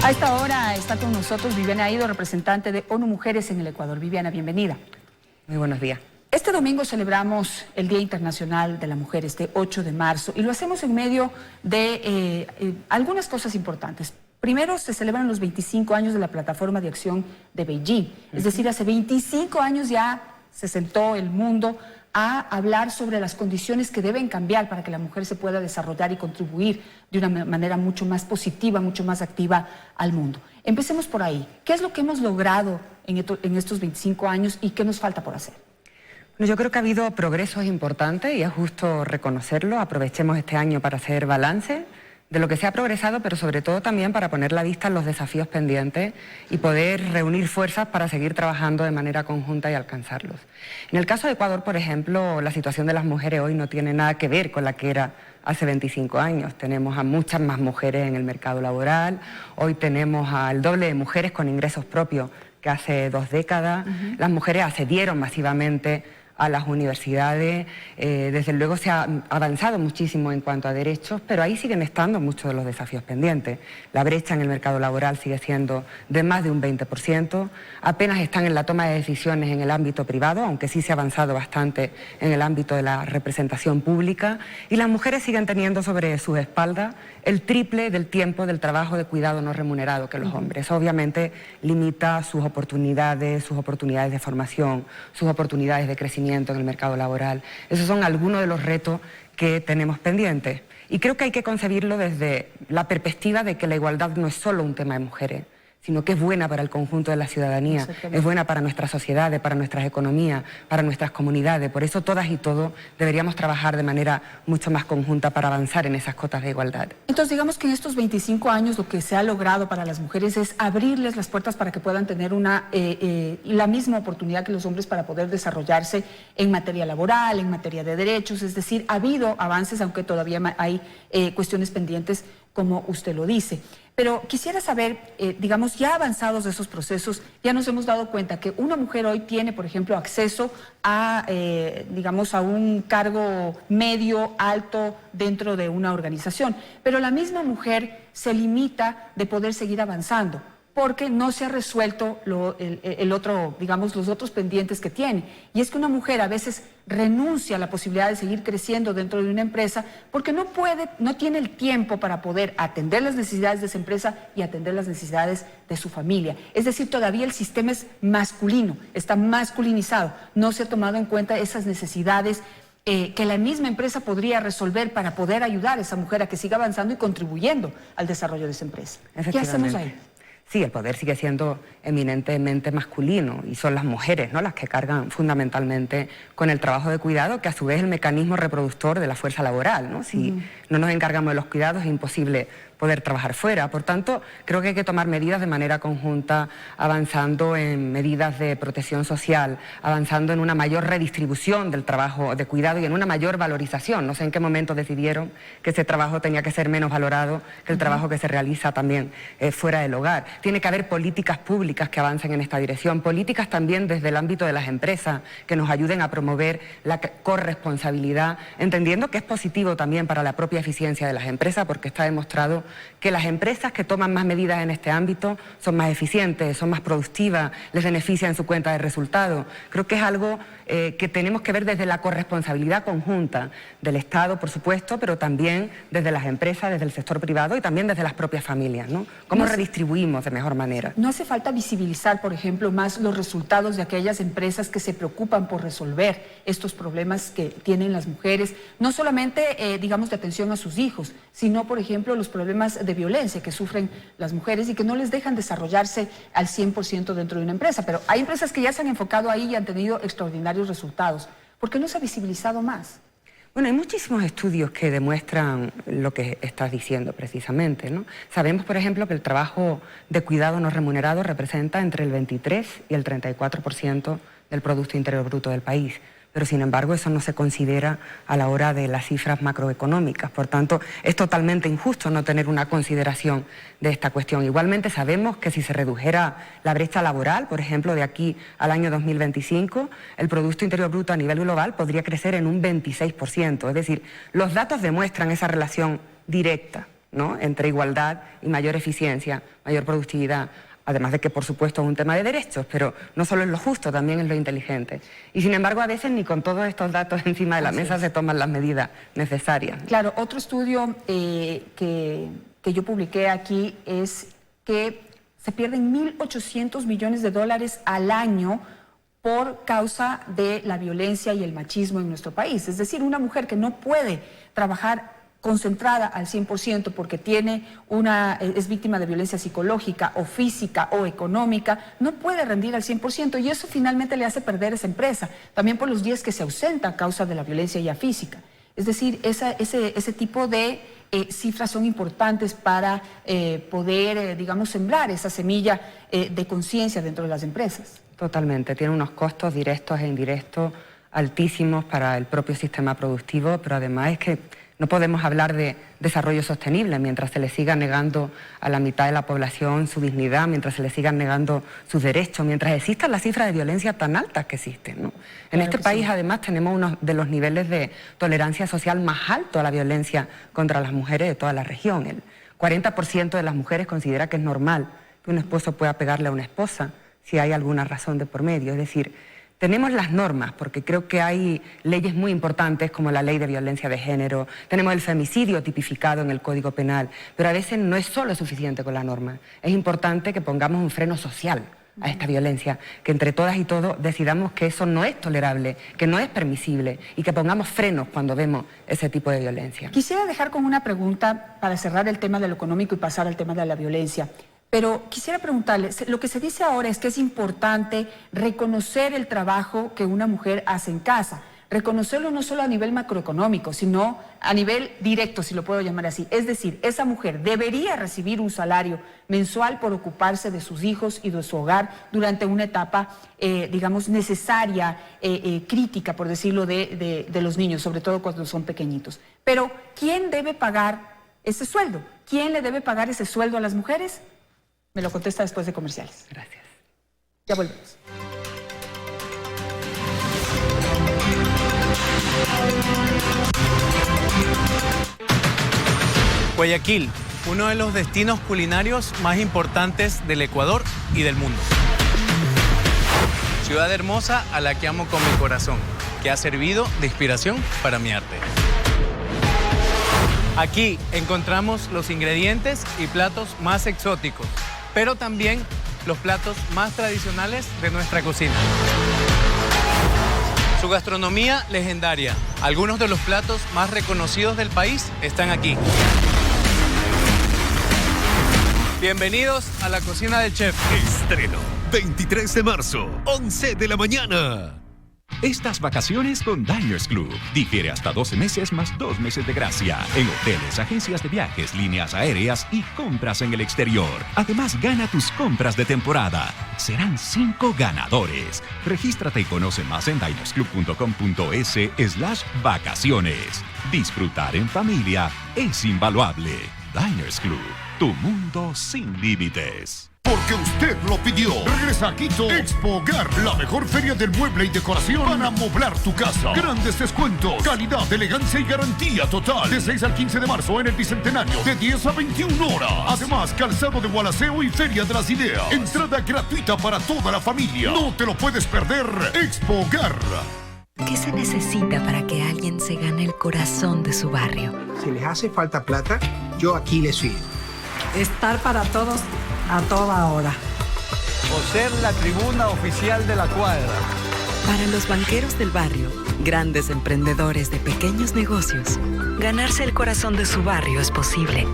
A esta hora está con nosotros Viviana Aido, representante de ONU Mujeres en el Ecuador. Viviana, bienvenida. Muy buenos días. Este domingo celebramos el Día Internacional de la Mujer, este 8 de marzo, y lo hacemos en medio de algunas cosas importantes. Primero, se celebran los 25 años de la Plataforma de Acción de Beijing. Es decir, hace 25 años ya se sentó el mundo a hablar sobre las condiciones que deben cambiar para que la mujer se pueda desarrollar y contribuir de una manera mucho más positiva, mucho más activa al mundo. Empecemos por ahí. ¿Qué es lo que hemos logrado en estos 25 años y qué nos falta por hacer? Bueno, yo creo que ha habido progresos importantes y es justo reconocerlo. Aprovechemos este año para hacer balance de lo que se ha progresado, pero sobre todo también para poner la vista en los desafíos pendientes y poder reunir fuerzas para seguir trabajando de manera conjunta y alcanzarlos. En el caso de Ecuador, por ejemplo, la situación de las mujeres hoy no tiene nada que ver con la que era hace 25 años. Tenemos a muchas más mujeres en el mercado laboral, hoy tenemos al doble de mujeres con ingresos propios que hace 2 décadas. Las mujeres accedieron masivamente a las universidades, desde luego se ha avanzado muchísimo en cuanto a derechos, pero ahí siguen estando muchos de los desafíos pendientes. La brecha en el mercado laboral sigue siendo de más de un 20%, apenas están en la toma de decisiones en el ámbito privado, aunque sí se ha avanzado bastante en el ámbito de la representación pública, y las mujeres siguen teniendo sobre sus espaldas el triple del tiempo del trabajo de cuidado no remunerado que los hombres. Eso obviamente limita sus oportunidades de formación, sus oportunidades de crecimiento en el mercado laboral. Esos son algunos de los retos que tenemos pendientes. Y creo que hay que concebirlo desde la perspectiva de que la igualdad no es solo un tema de mujeres, sino que es buena para el conjunto de la ciudadanía, es buena para nuestras sociedades, para nuestras economías, para nuestras comunidades. Por eso todas y todos deberíamos trabajar de manera mucho más conjunta para avanzar en esas cotas de igualdad. Entonces, digamos que en estos 25 años lo que se ha logrado para las mujeres es abrirles las puertas para que puedan tener la misma oportunidad que los hombres para poder desarrollarse en materia laboral, en materia de derechos. Es decir, ha habido avances, aunque todavía hay cuestiones pendientes, como usted lo dice. Pero quisiera saber, digamos, ya avanzados esos procesos, ya nos hemos dado cuenta que una mujer hoy tiene, por ejemplo, acceso a, digamos, a un cargo medio, alto dentro de una organización. Pero la misma mujer se limita de poder seguir avanzando, porque no se ha resuelto los otros pendientes que tiene. Y es que una mujer a veces renuncia a la posibilidad de seguir creciendo dentro de una empresa porque no tiene el tiempo para poder atender las necesidades de esa empresa y atender las necesidades de su familia. Es decir, todavía el sistema es masculino, está masculinizado. No se ha tomado en cuenta esas necesidades que la misma empresa podría resolver para poder ayudar a esa mujer a que siga avanzando y contribuyendo al desarrollo de esa empresa. ¿Qué hacemos ahí? Sí, el poder sigue siendo eminentemente masculino y son las mujeres, ¿no?, las que cargan fundamentalmente con el trabajo de cuidado, que a su vez es el mecanismo reproductor de la fuerza laboral, ¿no? Si no nos encargamos de los cuidados es imposible poder trabajar fuera. Por tanto, creo que hay que tomar medidas de manera conjunta, avanzando en medidas de protección social, avanzando en una mayor redistribución del trabajo de cuidado y en una mayor valorización. No sé en qué momento decidieron que ese trabajo tenía que ser menos valorado que el trabajo que se realiza también fuera del hogar. Tiene que haber políticas públicas que avancen en esta dirección, políticas también desde el ámbito de las empresas que nos ayuden a promover la corresponsabilidad, entendiendo que es positivo también para la propia eficiencia de las empresas, porque está demostrado que las empresas que toman más medidas en este ámbito son más eficientes, son más productivas, les beneficia en su cuenta de resultados. Creo que es algo que tenemos que ver desde la corresponsabilidad conjunta del Estado, por supuesto, pero también desde las empresas, desde el sector privado y también desde las propias familias, ¿no? ¿Cómo redistribuimos de mejor manera? ¿No hace falta visibilizar, por ejemplo, más los resultados de aquellas empresas que se preocupan por resolver estos problemas que tienen las mujeres? No solamente, digamos, de atención a sus hijos, sino, por ejemplo, los problemas de violencia que sufren las mujeres y que no les dejan desarrollarse al 100% dentro de una empresa. Pero hay empresas que ya se han enfocado ahí y han tenido extraordinarios resultados. ¿Por qué no se ha visibilizado más? Bueno, hay muchísimos estudios que demuestran lo que estás diciendo precisamente, ¿no? Sabemos, por ejemplo, que el trabajo de cuidado no remunerado representa entre el 23 y el 34% del Producto Interior Bruto del país. Pero sin embargo eso no se considera a la hora de las cifras macroeconómicas. Por tanto, es totalmente injusto no tener una consideración de esta cuestión. Igualmente sabemos que si se redujera la brecha laboral, por ejemplo, de aquí al año 2025, el Producto Interior Bruto a nivel global podría crecer en un 26%. Es decir, los datos demuestran esa relación directa, ¿no?, entre igualdad y mayor eficiencia, mayor productividad. Además de que, por supuesto, es un tema de derechos, pero no solo es lo justo, también es lo inteligente. Y, sin embargo, a veces ni con todos estos datos encima de la mesa se toman las medidas necesarias. Claro, otro estudio que yo publiqué aquí es que se pierden 1.800 millones de dólares al año por causa de la violencia y el machismo en nuestro país. Es decir, una mujer que no puede trabajar concentrada al 100% porque es víctima de violencia psicológica o física o económica, no puede rendir al 100% y eso finalmente le hace perder esa empresa, también por los días que se ausenta a causa de la violencia ya física. Es decir, ese tipo de cifras son importantes para poder, digamos, sembrar esa semilla de conciencia dentro de las empresas. Totalmente, tiene unos costos directos e indirectos altísimos para el propio sistema productivo, pero además es que no podemos hablar de desarrollo sostenible mientras se le siga negando a la mitad de la población su dignidad, mientras se le sigan negando sus derechos, mientras existan las cifras de violencia tan altas que existen, ¿no? En este país, además, tenemos uno de los niveles de tolerancia social más alto a la violencia contra las mujeres de toda la región. El 40% de las mujeres considera que es normal que un esposo pueda pegarle a una esposa si hay alguna razón de por medio. Es decir, tenemos las normas, porque creo que hay leyes muy importantes como la ley de violencia de género, tenemos el femicidio tipificado en el Código Penal, pero a veces no es solo suficiente con la norma. Es importante que pongamos un freno social a esta violencia, que entre todas y todos decidamos que eso no es tolerable, que no es permisible y que pongamos frenos cuando vemos ese tipo de violencia. Quisiera dejar con una pregunta para cerrar el tema de lo económico y pasar al tema de la violencia. Pero quisiera preguntarle, lo que se dice ahora es que es importante reconocer el trabajo que una mujer hace en casa, reconocerlo no solo a nivel macroeconómico, sino a nivel directo, si lo puedo llamar así. Es decir, esa mujer debería recibir un salario mensual por ocuparse de sus hijos y de su hogar durante una etapa, digamos, necesaria, crítica, por decirlo, de los niños, sobre todo cuando son pequeñitos. Pero, ¿quién debe pagar ese sueldo? ¿Quién le debe pagar ese sueldo a las mujeres? Me lo contesta después de comerciales. Gracias. Ya volvemos. Guayaquil, uno de los destinos culinarios más importantes del Ecuador y del mundo. Ciudad hermosa a la que amo con mi corazón, que ha servido de inspiración para mi arte. Aquí encontramos los ingredientes y platos más exóticos, pero también los platos más tradicionales de nuestra cocina. Su gastronomía legendaria. Algunos de los platos más reconocidos del país están aquí. Bienvenidos a la cocina del chef. Estreno, 23 de marzo, 11 de la mañana. Estas vacaciones con Diners Club. Difiere hasta 12 meses más 2 meses de gracia en hoteles, agencias de viajes, líneas aéreas y compras en el exterior. Además, gana tus compras de temporada. Serán 5 ganadores. Regístrate y conoce más en dinersclub.com.es/vacaciones. Disfrutar en familia es invaluable. Diners Club, tu mundo sin límites. Porque usted lo pidió. Regresa a Quito Expogar, la mejor feria del mueble y decoración para amoblar tu casa. Grandes descuentos, calidad, elegancia y garantía total. De 6 al 15 de marzo en el Bicentenario, de 10 a 21 horas. Además, calzado de Gualaceo y Feria de las Ideas. Entrada gratuita para toda la familia. No te lo puedes perder. Expogar. ¿Qué se necesita para que alguien se gane el corazón de su barrio? Si les hace falta plata, yo aquí les sirvo. Estar para todos a toda hora. O ser la tribuna oficial de la cuadra. Para los banqueros del barrio, grandes emprendedores de pequeños negocios, ganarse el corazón de su barrio es posible,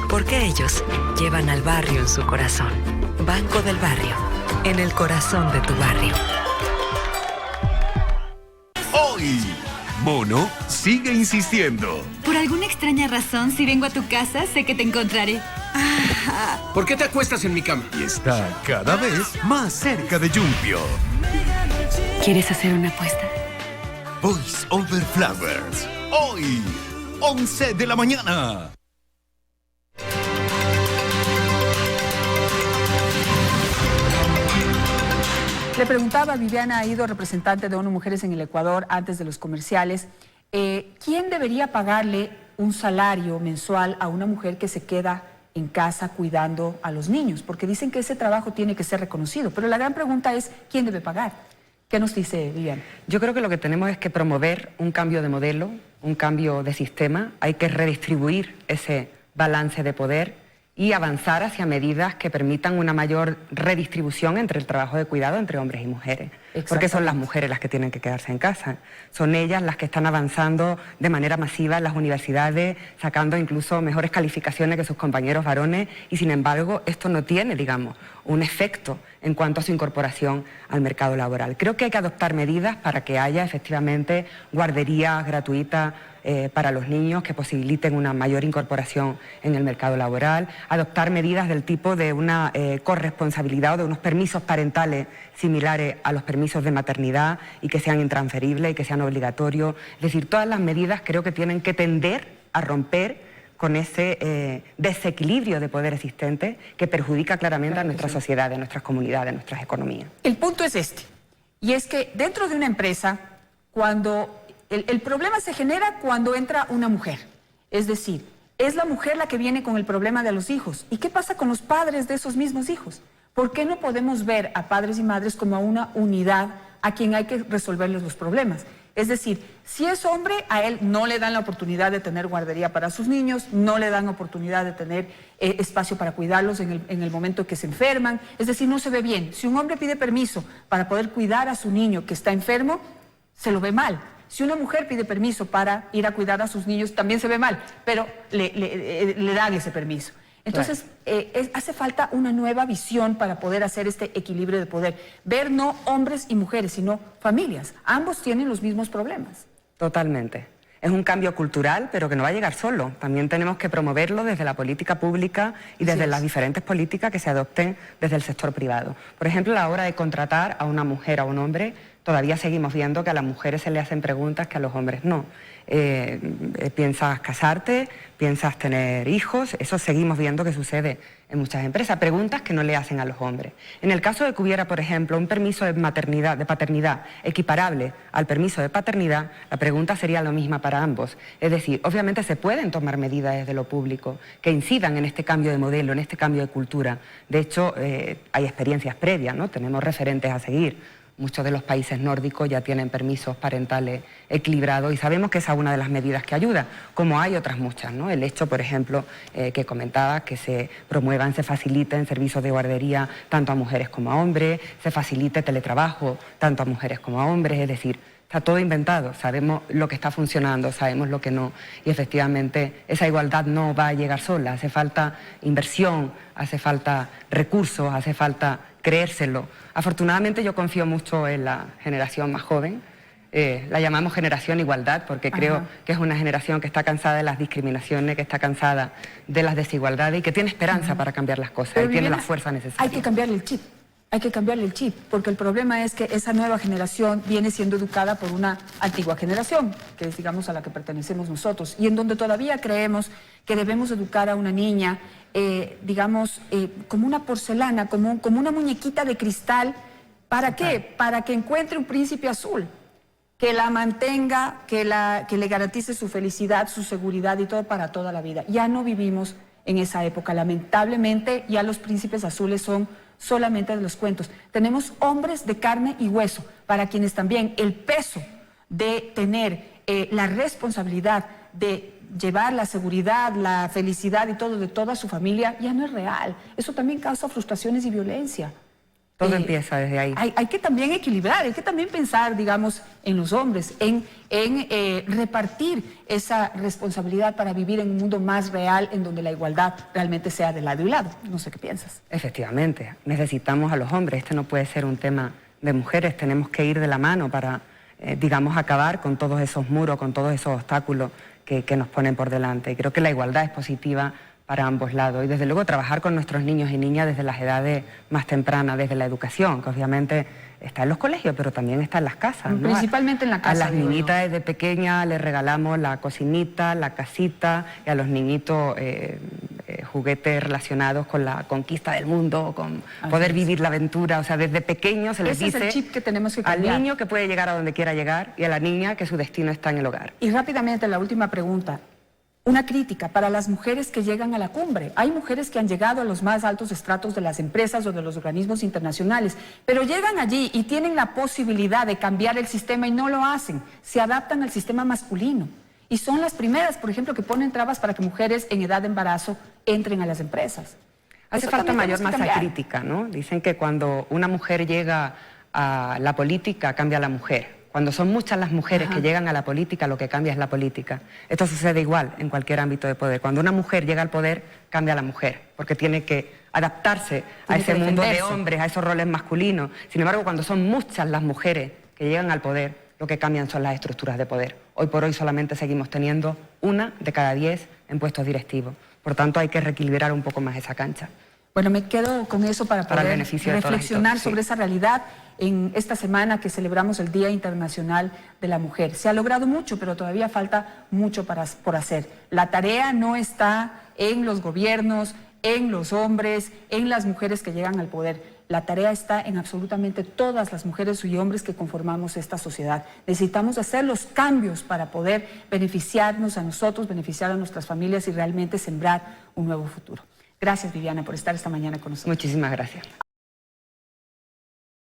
porque ellos llevan al barrio en su corazón. Banco del Barrio, en el corazón de tu barrio. Hoy, Mono sigue insistiendo. Por alguna extraña razón, si vengo a tu casa, sé que te encontraré. ¿Por qué te acuestas en mi cama? Y está cada vez más cerca de Yumpio. ¿Quieres hacer una apuesta? Voice Over Flowers. Hoy, 11 de la mañana. Le preguntaba a Viviana Aido, representante de ONU Mujeres en el Ecuador, antes de los comerciales, ¿quién debería pagarle un salario mensual a una mujer que se queda en casa cuidando a los niños, porque dicen que ese trabajo tiene que ser reconocido. Pero la gran pregunta es, ¿quién debe pagar? ¿Qué nos dice Viviana? Yo creo que lo que tenemos es que promover un cambio de modelo, un cambio de sistema. Hay que redistribuir ese balance de poder y avanzar hacia medidas que permitan una mayor redistribución entre el trabajo de cuidado entre hombres y mujeres. Porque son las mujeres las que tienen que quedarse en casa. Son ellas las que están avanzando de manera masiva en las universidades, sacando incluso mejores calificaciones que sus compañeros varones, y sin embargo esto no tiene, digamos, un efecto en cuanto a su incorporación al mercado laboral. Creo que hay que adoptar medidas para que haya efectivamente guarderías gratuitas para los niños que posibiliten una mayor incorporación en el mercado laboral, adoptar medidas del tipo de una corresponsabilidad o de unos permisos parentales similares a los permisos de maternidad y que sean intransferibles y que sean obligatorios. Es decir, todas las medidas creo que tienen que tender a romper con ese desequilibrio de poder existente que perjudica claramente a nuestra sociedad, a nuestras comunidades, a nuestras economías. El punto es este, y es que dentro de una empresa, cuando el problema se genera cuando entra una mujer, es decir, es la mujer la que viene con el problema de los hijos. ¿Y qué pasa con los padres de esos mismos hijos? ¿Por qué no podemos ver a padres y madres como a una unidad a quien hay que resolverles los problemas? Es decir, si es hombre, a él no le dan la oportunidad de tener guardería para sus niños, no le dan oportunidad de tener espacio para cuidarlos en el momento que se enferman. Es decir, no se ve bien. Si un hombre pide permiso para poder cuidar a su niño que está enfermo, se lo ve mal. Si una mujer pide permiso para ir a cuidar a sus niños, también se ve mal, pero le dan ese permiso. Entonces, hace falta una nueva visión para poder hacer este equilibrio de poder. Ver no hombres y mujeres, sino familias. Ambos tienen los mismos problemas. Totalmente. Es un cambio cultural, pero que no va a llegar solo. También tenemos que promoverlo desde la política pública y desde las diferentes políticas que se adopten desde el sector privado. Por ejemplo, a la hora de contratar a una mujer o a un hombre, todavía seguimos viendo que a las mujeres se le hacen preguntas que a los hombres no. ¿Piensas casarte? ¿Piensas tener hijos? Eso seguimos viendo que sucede en muchas empresas. Preguntas que no le hacen a los hombres. En el caso de que hubiera, por ejemplo, un permiso de maternidad, de paternidad equiparable al permiso de paternidad, la pregunta sería la misma para ambos. Es decir, obviamente se pueden tomar medidas desde lo público que incidan en este cambio de modelo, en este cambio de cultura. De hecho, hay experiencias previas, ¿no? Tenemos referentes a seguir. Muchos de los países nórdicos ya tienen permisos parentales equilibrados y sabemos que esa es una de las medidas que ayuda, como hay otras muchas, ¿no? El hecho, por ejemplo, que comentaba, que se promuevan, se faciliten servicios de guardería tanto a mujeres como a hombres, se facilite teletrabajo tanto a mujeres como a hombres, es decir, está todo inventado, sabemos lo que está funcionando, sabemos lo que no, y efectivamente esa igualdad no va a llegar sola, hace falta inversión, hace falta recursos, hace falta creérselo. Afortunadamente yo confío mucho en la generación más joven, la llamamos generación igualdad porque creo que es una generación que está cansada de las discriminaciones, que está cansada de las desigualdades y que tiene esperanza para cambiar las cosas. Pero y tiene la fuerza necesaria. Hay que cambiarle el chip. Hay que cambiarle el chip, porque el problema es que esa nueva generación viene siendo educada por una antigua generación, que es, digamos, a la que pertenecemos nosotros, y en donde todavía creemos que debemos educar a una niña, digamos, como una porcelana, como una muñequita de cristal. ¿Para qué? Para que encuentre un príncipe azul, que la mantenga, que le garantice su felicidad, su seguridad y todo para toda la vida. Ya no vivimos en esa época, lamentablemente ya los príncipes azules son solamente de los cuentos. Tenemos hombres de carne y hueso, para quienes también el peso de tener la responsabilidad de llevar la seguridad, la felicidad y todo de toda su familia ya no es real. Eso también causa frustraciones y violencia. Todo empieza desde ahí. Hay que también equilibrar, hay que también pensar, digamos, en los hombres, en repartir esa responsabilidad para vivir en un mundo más real, en donde la igualdad realmente sea de lado y lado. No sé qué piensas. Efectivamente, necesitamos a los hombres. Este no puede ser un tema de mujeres, tenemos que ir de la mano para, digamos, acabar con todos esos muros, con todos esos obstáculos que nos ponen por delante. Creo que la igualdad es positiva para ambos lados y desde luego trabajar con nuestros niños y niñas desde las edades más tempranas, desde la educación, que obviamente está en los colegios, pero también está en las casas, ¿no? Principalmente en la casa. A las niñitas desde pequeñas les regalamos la cocinita, la casita, y a los niñitos juguetes relacionados con la conquista del mundo, con poder vivir la aventura. O sea, desde pequeños se les dice es el chip que tenemos que cambiar. Al niño que puede llegar a donde quiera llegar y a la niña que su destino está en el hogar. Y rápidamente la última pregunta. Una crítica para las mujeres que llegan a la cumbre. Hay mujeres que han llegado a los más altos estratos de las empresas o de los organismos internacionales, pero llegan allí y tienen la posibilidad de cambiar el sistema y no lo hacen. Se adaptan al sistema masculino. Y son las primeras, por ejemplo, que ponen trabas para que mujeres en edad de embarazo entren a las empresas. Hace falta mayor masa crítica, ¿no? Dicen que cuando una mujer llega a la política, cambia la mujer. Cuando son muchas las mujeres que llegan a la política, lo que cambia es la política. Esto sucede igual en cualquier ámbito de poder. Cuando una mujer llega al poder, cambia la mujer, porque tiene que adaptarse a ese mundo de hombres, a esos roles masculinos. Sin embargo, cuando son muchas las mujeres que llegan al poder, lo que cambian son las estructuras de poder. Hoy por hoy solamente seguimos teniendo 1 de cada 10 en puestos directivos. Por tanto, hay que reequilibrar un poco más esa cancha. Bueno, me quedo con eso para poder reflexionar sobre esa realidad en esta semana que celebramos el Día Internacional de la Mujer. Se ha logrado mucho, pero todavía falta mucho por hacer. La tarea no está en los gobiernos, en los hombres, en las mujeres que llegan al poder. La tarea está en absolutamente todas las mujeres y hombres que conformamos esta sociedad. Necesitamos hacer los cambios para poder beneficiarnos a nosotros, beneficiar a nuestras familias y realmente sembrar un nuevo futuro. Gracias, Viviana, por estar esta mañana con nosotros. Muchísimas gracias.